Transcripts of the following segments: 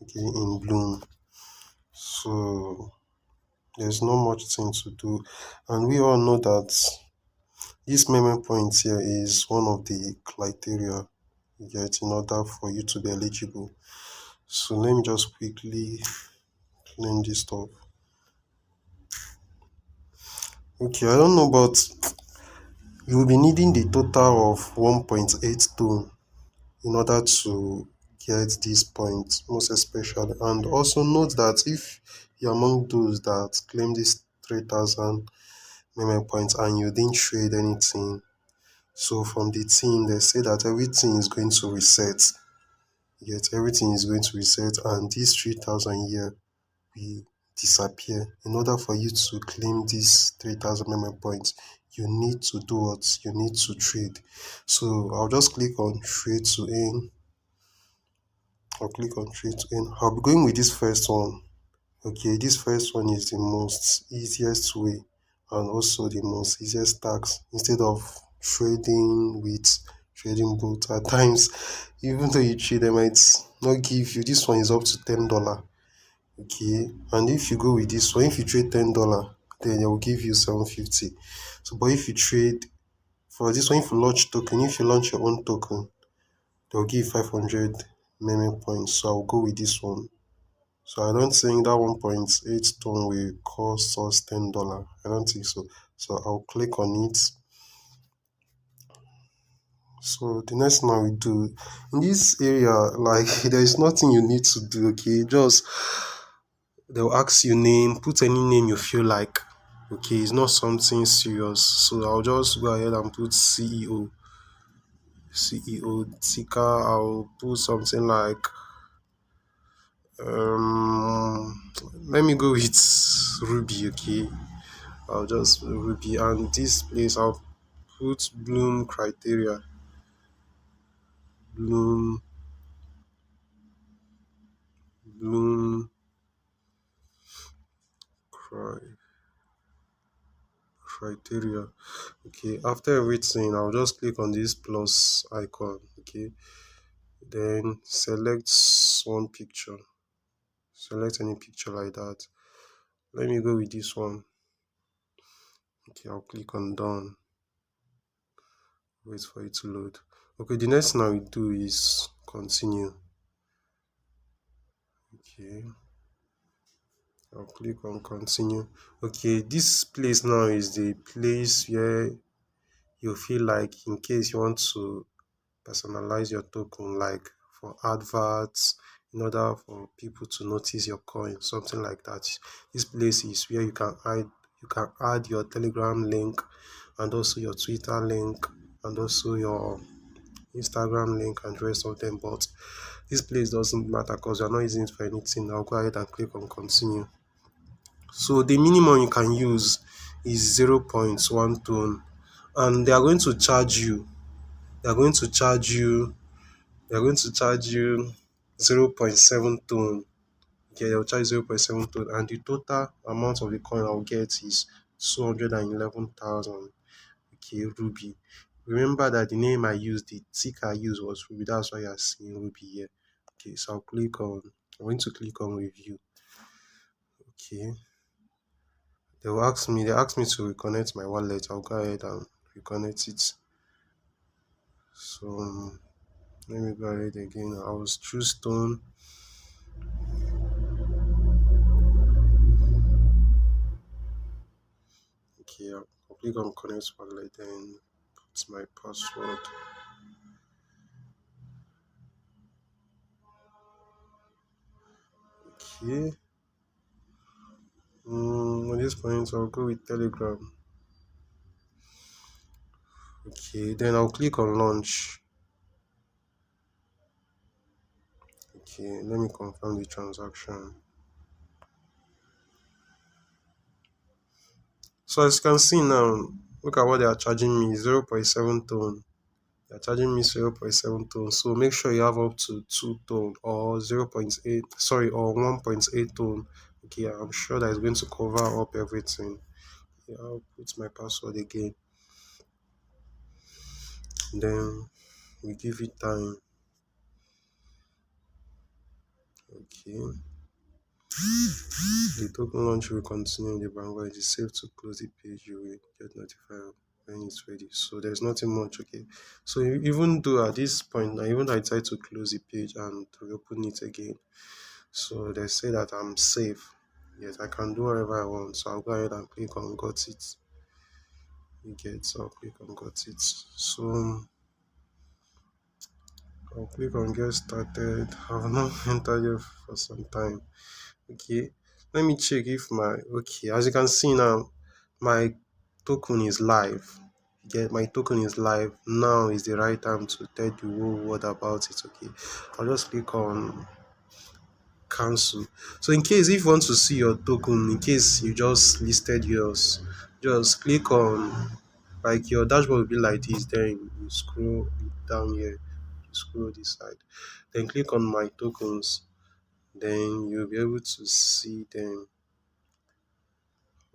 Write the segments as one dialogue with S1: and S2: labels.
S1: okay, in Bloom. So there's not much thing to do. And we all know that this meme point here is one of the criteria you get in order for you to be eligible. So let me just quickly clean this stuff. Okay, I don't know, but you will be needing the total of 1.8 tone in order to get this point, most especially. And also note that if you're among those that claim this 3,000 meme points and you didn't trade anything, so from the team they say that everything is going to reset. Yet everything is going to reset, and this 3,000 here will disappear. In order for you to claim this 3,000 meme points, you need to do what? You need to trade. So I'll just click on trade to earn. I'll click on trade to earn. I'll be going with this first one. Okay, this first one is the most easiest way and also the most easiest tax instead of trading with trading both. At times, even though you trade, they might not give you. This one is up to $10. Okay, and if you go with this one, if you trade $10, then they will give you 750. So, but if you trade for this one, if you launch token, if you launch your own token, they'll give 500 meme points. So I'll go with this one. So I don't think that 1.8 ton will cost us $10. I don't think so. So I'll click on it. So the next thing I will do in this area, like there is nothing you need to do. Okay, just they'll ask you name, put any name you feel like. Okay, it's not something serious. So I'll just go ahead and put CEO. CEO ticker. I'll put something like let me go with Ruby. Okay, I'll just Ruby, and this place I'll put Bloom criteria. Bloom Bloom cri- criteria. Okay, after everything, I'll just click on this plus icon. Okay, then select one picture. Select any picture like that. Let me go with this one. Okay, I'll click on done. Wait for it to load. Okay, the next thing I will do is continue. Okay, I'll click on continue. Okay, this place now is the place where you feel like in case you want to personalize your token, like for adverts, in order for people to notice your coin, something like that. This place is where you can add your Telegram link and also your Twitter link and also your Instagram link and the rest of them. But this place doesn't matter because you're not using it for anything. I'll go ahead and click on continue. So the minimum you can use is 0.1 tone, and they are going to charge you. They are going to charge you. They are going to charge you 0.7 tone. Okay, they'll charge 0.7 tone, and the total amount of the coin I'll get is 211,000. Okay, Ruby. Remember that the name I used, the tick I used was Ruby. That's why you're seeing Ruby here. Okay, so I'm going to click on review. Okay. They ask me to reconnect my wallet. I'll go ahead and reconnect it. So let me go ahead again. I was through Stone. Okay, I'll click on connect wallet, then put my password. Okay. At this point, I'll go with Telegram. Okay, then I'll click on launch. Okay, let me confirm the transaction. So as you can see now, look at what they are charging me, 0.7 tone. They're charging me 0.7 tone. So make sure you have up to 2 tone or 0.8, sorry, or 1.8 tone. Okay, I'm sure that is going to cover up everything. Yeah, I'll put my password again. Then we give it time. Okay. The token launch will continue in the background. It is safe to close the page. You will get notified when it's ready. So there's nothing much. Okay. So even though at this point, now even though I try to close the page and to open it again, so they say that I'm safe. Yes, I can do whatever I want. So I'll go ahead and click on got it. You get, so I'll click on got it. So I'll click on get started. I've not entered here for some time. Okay, let me check if my, okay, as you can see now, my token is live. You get, my token is live. Now is the right time to tell the whole world about it. Okay, I'll just click on cancel. So in case if you want to see your token, in case you just listed yours, just click on, like, your dashboard will be like this, then you scroll down here, you scroll this side, then click on my tokens, then you'll be able to see them.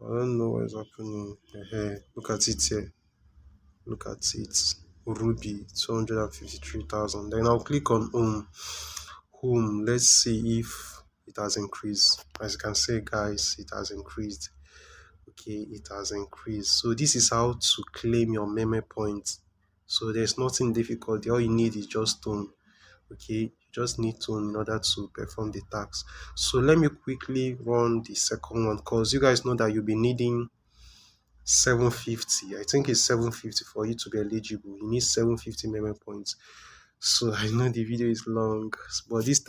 S1: I don't know what is happening. Look at it here. Look at it. Ruby 253,000. Then I'll click on home. Home. Let's see if it has increased. As you can see, guys, it has increased. Okay, it has increased. So this is how to claim your meme points. So there's nothing difficult. All you need is just tone. Okay, you just need tone in order to perform the task. So let me quickly run the second one, because you guys know that you'll be needing 750. I think it's 750 for you to be eligible. You need 750 meme points. So I know the video is long, but this time